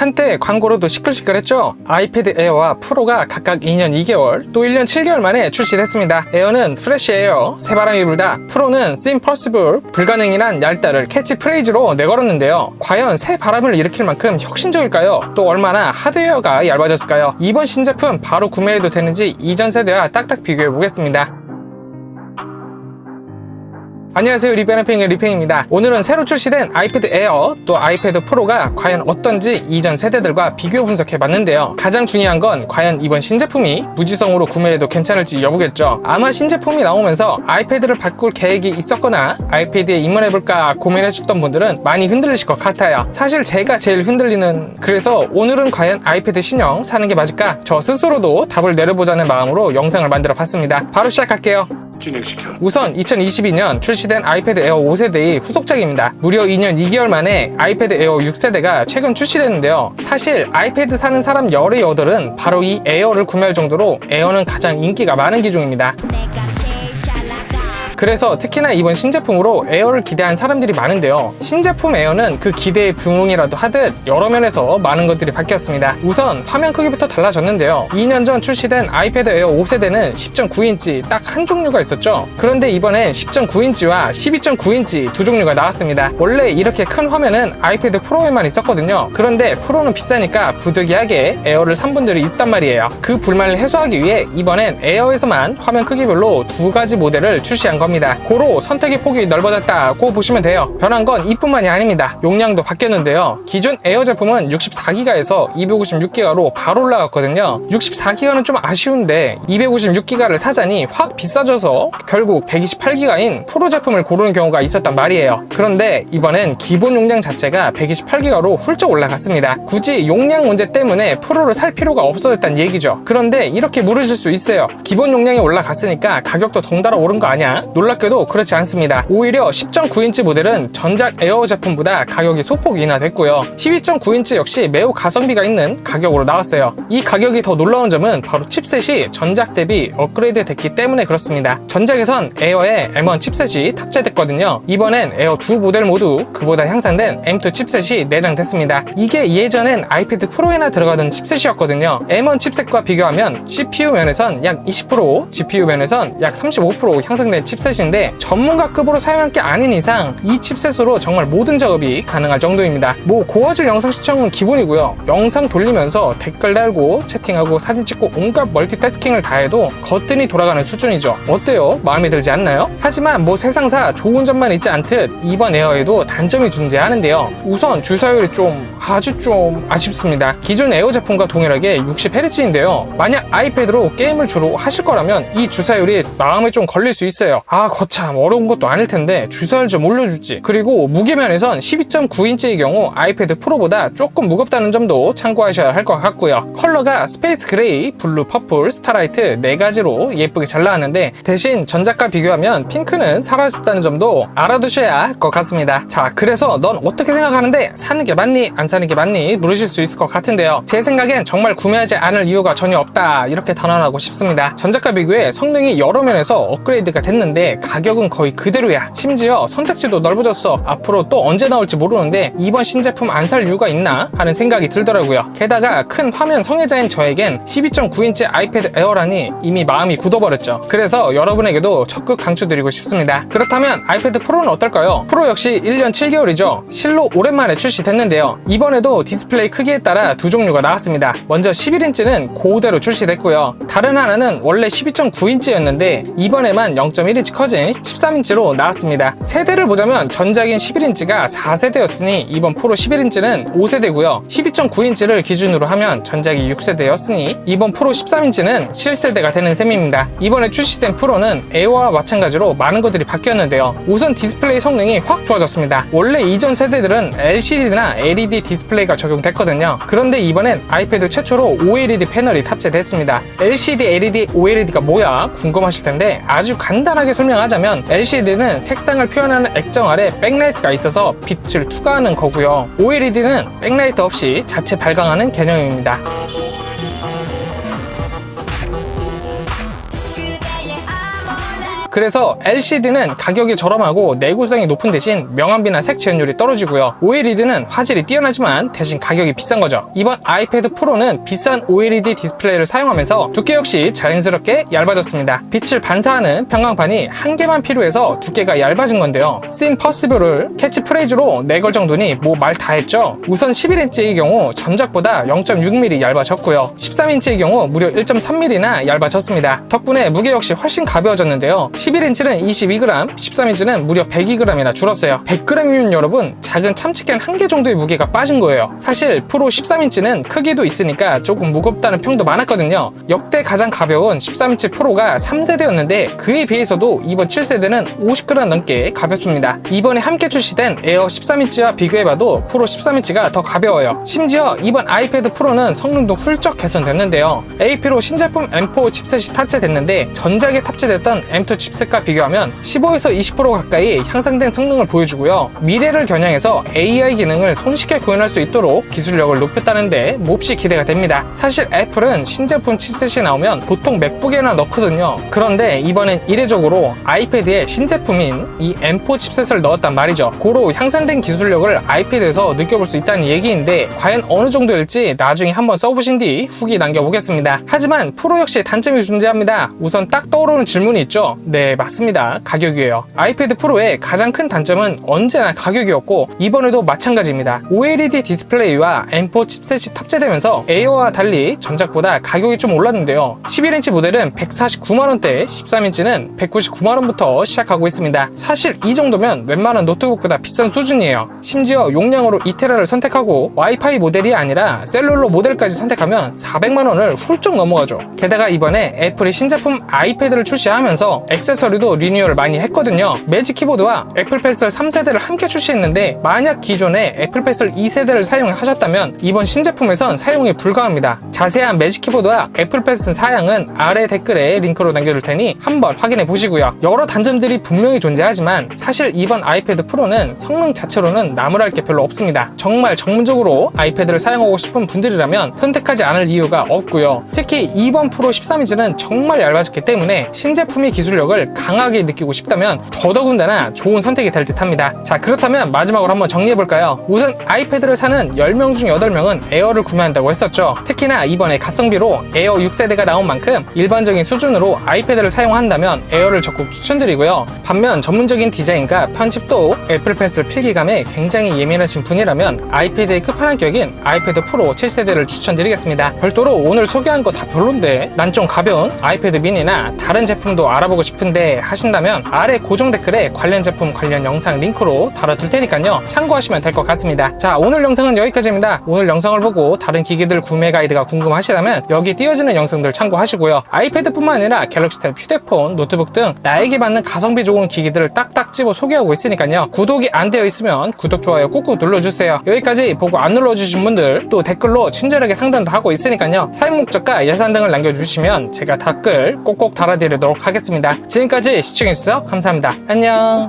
한때 광고로도 시끌시끌했죠. 아이패드 에어와 프로가 각각 2년 2개월 또 1년 7개월 만에 출시됐습니다. 에어는 프레쉬 에어, 새바람이 불다, 프로는 심퍼시블, 불가능이란 얄짤을 캐치프레이즈로 내걸었는데요. 과연 새 바람을 일으킬 만큼 혁신적일까요? 또 얼마나 하드웨어가 얇아졌을까요? 이번 신제품 바로 구매해도 되는지 이전 세대와 딱딱 비교해 보겠습니다. 안녕하세요, 리뷰하는 리팽입니다. 오늘은 새로 출시된 아이패드 에어 또 아이패드 프로가 과연 어떤지 이전 세대들과 비교 분석해봤는데요. 가장 중요한 건 과연 이번 신제품이 무지성으로 구매해도 괜찮을지 여부겠죠. 아마 신제품이 나오면서 아이패드를 바꿀 계획이 있었거나 아이패드에 입문해볼까 고민하셨던 분들은 많이 흔들리실 것 같아요. 사실 제가 제일 흔들리는, 그래서 오늘은 과연 아이패드 신형 사는 게 맞을까? 저 스스로도 답을 내려보자는 마음으로 영상을 만들어 봤습니다. 바로 시작할게요. 우선 2022년 출시된 아이패드 에어 5세대의 후속작입니다. 무려 2년 2개월 만에 아이패드 에어 6세대가 최근 출시됐는데요. 사실 아이패드 사는 사람 열의 여덟은 바로 이 에어를 구매할 정도로 에어는 가장 인기가 많은 기종입니다. 그래서 특히나 이번 신제품으로 에어를 기대한 사람들이 많은데요. 신제품 에어는 그 기대에 부응이라도 하듯 여러 면에서 많은 것들이 바뀌었습니다. 우선 화면 크기부터 달라졌는데요. 2년 전 출시된 아이패드 에어 5세대는 10.9인치 딱 한 종류가 있었죠. 그런데 이번엔 10.9인치와 12.9인치 두 종류가 나왔습니다. 원래 이렇게 큰 화면은 아이패드 프로에만 있었거든요. 그런데 프로는 비싸니까 부득이하게 에어를 산 분들이 있단 말이에요. 그 불만을 해소하기 위해 이번엔 에어에서만 화면 크기별로 두 가지 모델을 출시한 겁니다. 고로 선택의 폭이 넓어졌다고 보시면 돼요. 변한 건 이뿐만이 아닙니다. 용량도 바뀌었는데요. 기존 에어 제품은 64기가에서 256기가로 바로 올라갔거든요. 64기가는 좀 아쉬운데 256기가를 사자니 확 비싸져서 결국 128기가인 프로 제품을 고르는 경우가 있었단 말이에요. 그런데 이번엔 기본 용량 자체가 128기가로 훌쩍 올라갔습니다. 굳이 용량 문제 때문에 프로를 살 필요가 없어졌다는 얘기죠. 그런데 이렇게 물으실 수 있어요. 기본 용량이 올라갔으니까 가격도 덩달아 오른 거 아니야? 놀랍게도 그렇지 않습니다. 오히려 10.9인치 모델은 전작 에어 제품보다 가격이 소폭 인하됐고요. 12.9인치 역시 매우 가성비가 있는 가격으로 나왔어요. 이 가격이 더 놀라운 점은 바로 칩셋이 전작 대비 업그레이드 됐기 때문에 그렇습니다. 전작에선 에어에 M1 칩셋이 탑재됐거든요. 이번엔 에어 두 모델 모두 그보다 향상된 M2 칩셋이 내장됐습니다. 이게 예전엔 아이패드 프로에나 들어가던 칩셋이었거든요. M1 칩셋과 비교하면 CPU 면에선 약 20%, GPU 면에선 약 35% 향상된 칩셋인데 전문가급으로 사용할 게 아닌 이상 이 칩셋으로 정말 모든 작업이 가능할 정도입니다. 뭐 고화질 영상 시청은 기본이고요. 영상 돌리면서 댓글 달고 채팅하고 사진 찍고 온갖 멀티태스킹을 다 해도 거뜬히 돌아가는 수준이죠. 어때요? 마음에 들지 않나요? 하지만 뭐 세상사 좋은 점만 있지 않듯 이번 에어에도 단점이 존재하는데요. 우선 주사율이 아주 좀 아쉽습니다. 기존 에어 제품과 동일하게 60Hz인데요. 만약 아이패드로 게임을 주로 하실 거라면 이 주사율이 마음에 좀 걸릴 수 있어요. 거참 어려운 것도 아닐 텐데 주사율 좀 올려주지. 그리고 무게면에선 12.9인치의 경우 아이패드 프로보다 조금 무겁다는 점도 참고하셔야 할 것 같고요. 컬러가 스페이스 그레이, 블루, 퍼플, 스타라이트 4가지로 예쁘게 잘 나왔는데 대신 전작과 비교하면 핑크는 사라졌다는 점도 알아두셔야 할 것 같습니다. 자, 그래서 넌 어떻게 생각하는데 사는 게 맞니? 안 사는 게 맞니? 물으실 수 있을 것 같은데요. 제 생각엔 정말 구매하지 않을 이유가 전혀 없다, 이렇게 단언하고 싶습니다. 전작과 비교해 성능이 여러 면에서 업그레이드가 됐는데 가격은 거의 그대로야. 심지어 선택지도 넓어졌어. 앞으로 또 언제 나올지 모르는데 이번 신제품 안 살 이유가 있나 하는 생각이 들더라고요. 게다가 큰 화면 성애자인 저에겐 12.9인치 아이패드 에어라니 이미 마음이 굳어버렸죠. 그래서 여러분에게도 적극 강추드리고 싶습니다. 그렇다면 아이패드 프로는 어떨까요? 프로 역시 1년 7개월이죠. 실로 오랜만에 출시됐는데요. 이번에도 디스플레이 크기에 따라 두 종류가 나왔습니다. 먼저 11인치는 그대로 출시됐고요. 다른 하나는 원래 12.9인치였는데 이번에만 0.1인치 커진 13인치로 나왔습니다. 세대를 보자면 전작인 11인치가 4세대였으니 이번 프로 11인치는 5세대고요. 12.9인치를 기준으로 하면 전작이 6세대였으니 이번 프로 13인치는 7세대가 되는 셈입니다. 이번에 출시된 프로는 에어와 마찬가지로 많은 것들이 바뀌었는데요. 우선 디스플레이 성능이 확 좋아졌습니다. 원래 이전 세대들은 LCD나 LED 디스플레이가 적용됐거든요. 그런데 이번엔 아이패드 최초로 OLED 패널이 탑재됐습니다. LCD, LED, OLED가 뭐야? 궁금하실 텐데 아주 간단하게 설명하자면 LCD는 색상을 표현하는 액정 아래 백라이트가 있어서 빛을 투과하는 거고요. OLED는 백라이트 없이 자체 발광하는 개념입니다. 그래서 LCD는 가격이 저렴하고 내구성이 높은 대신 명암비나 색 지연율이 떨어지고요. OLED는 화질이 뛰어나지만 대신 가격이 비싼 거죠. 이번 아이패드 프로는 비싼 OLED 디스플레이를 사용하면서 두께 역시 자연스럽게 얇아졌습니다. 빛을 반사하는 평광판이 한 개만 필요해서 두께가 얇아진 건데요. Impossible을 캐치프레이즈로 내걸 정도니 뭐 말 다 했죠. 우선 11인치의 경우 전작보다 0.6mm 얇아졌고요. 13인치의 경우 무려 1.3mm나 얇아졌습니다. 덕분에 무게 역시 훨씬 가벼워졌는데요. 11인치는 22g, 13인치는 무려 102g이나 줄었어요. 100g이면 여러분 작은 참치캔 한 개 정도의 무게가 빠진 거예요. 사실 프로 13인치는 크기도 있으니까 조금 무겁다는 평도 많았거든요. 역대 가장 가벼운 13인치 프로가 3세대였는데 그에 비해서도 이번 7세대는 50g 넘게 가볍습니다. 이번에 함께 출시된 에어 13인치와 비교해봐도 프로 13인치가 더 가벼워요. 심지어 이번 아이패드 프로는 성능도 훌쩍 개선됐는데요. AP로 신제품 M4 칩셋이 탑재됐는데 전작에 탑재됐던 M2 칩셋과 비교하면 15에서 20% 가까이 향상된 성능을 보여주고요. 미래를 겨냥해서 AI 기능을 손쉽게 구현할 수 있도록 기술력을 높였다는데 몹시 기대가 됩니다. 사실 애플은 신제품 칩셋이 나오면 보통 맥북에나 넣거든요. 그런데 이번엔 이례적으로 아이패드에 신제품인 이 M4 칩셋을 넣었단 말이죠. 고로 향상된 기술력을 아이패드에서 느껴볼 수 있다는 얘기인데 과연 어느 정도일지 나중에 한번 써보신 뒤 후기 남겨보겠습니다. 하지만 프로 역시 단점이 존재합니다. 우선 딱 떠오르는 질문이 있죠. 네, 맞습니다. 가격이에요. 아이패드 프로의 가장 큰 단점은 언제나 가격이었고 이번에도 마찬가지입니다. OLED 디스플레이와 M4 칩셋이 탑재되면서 에어와 달리 전작보다 가격이 좀 올랐는데요. 11인치 모델은 149만원대, 13인치는 199만원부터 시작하고 있습니다. 사실 이 정도면 웬만한 노트북보다 비싼 수준이에요. 심지어 용량으로 2TB를 선택하고 와이파이 모델이 아니라 셀룰러 모델까지 선택하면 400만원을 훌쩍 넘어가죠. 게다가 이번에 애플이 신제품 아이패드를 출시하면서 액세서리도 리뉴얼을 많이 했거든요. 매직 키보드와 애플 펜슬 3세대를 함께 출시했는데 만약 기존에 애플 펜슬 2세대를 사용하셨다면 이번 신제품에선 사용이 불가합니다. 자세한 매직 키보드와 애플 펜슬 사양은 아래 댓글에 링크로 남겨둘 테니 한번 확인해 보시고요. 여러 단점들이 분명히 존재하지만 사실 이번 아이패드 프로는 성능 자체로는 나무랄 게 별로 없습니다. 정말 전문적으로 아이패드를 사용하고 싶은 분들이라면 선택하지 않을 이유가 없고요. 특히 이번 프로 13인치는 정말 얇아졌기 때문에 신제품의 기술력을 강하게 느끼고 싶다면 더더군다나 좋은 선택이 될 듯합니다. 자, 그렇다면 마지막으로 한번 정리해볼까요? 우선 아이패드를 사는 10명 중 8명은 에어를 구매한다고 했었죠. 특히나 이번에 가성비로 에어 6세대가 나온 만큼 일반적인 수준으로 아이패드를 사용한다면 에어를 적극 추천드리고요. 반면 전문적인 디자인과 편집도 애플 펜슬 필기감에 굉장히 예민하신 분이라면 아이패드의 끝판왕격인 아이패드 프로 7세대를 추천드리겠습니다. 별도로 오늘 소개한 거 다 별론데 난 좀 가벼운 아이패드 미니나 다른 제품도 알아보고 싶은데 하신다면 아래 고정 댓글에 관련 제품 관련 영상 링크로 달아둘 테니까요. 참고하시면 될 것 같습니다. 자, 오늘 영상은 여기까지입니다. 오늘 영상을 보고 다른 기기들 구매 가이드가 궁금하시다면 여기 띄어지는 영상들 참고하시고요. 아이패드뿐만 아니라 갤럭시 탭, 휴대폰, 노트북 등 나에게 맞는 가성비 좋은 기기들을 딱딱 집어 소개하고 있으니까요. 구독이 안 되어 있으면 구독, 좋아요 꾹꾹 눌러주세요. 여기까지 보고 안 눌러주신 분들 또 댓글로 친절하게 상담도 하고 있으니까요. 사용 목적과 예산 등을 남겨주시면 제가 댓글 꼭꼭 달아드리도록 하겠습니다. 지금까지 시청해주셔서 감사합니다. 안녕.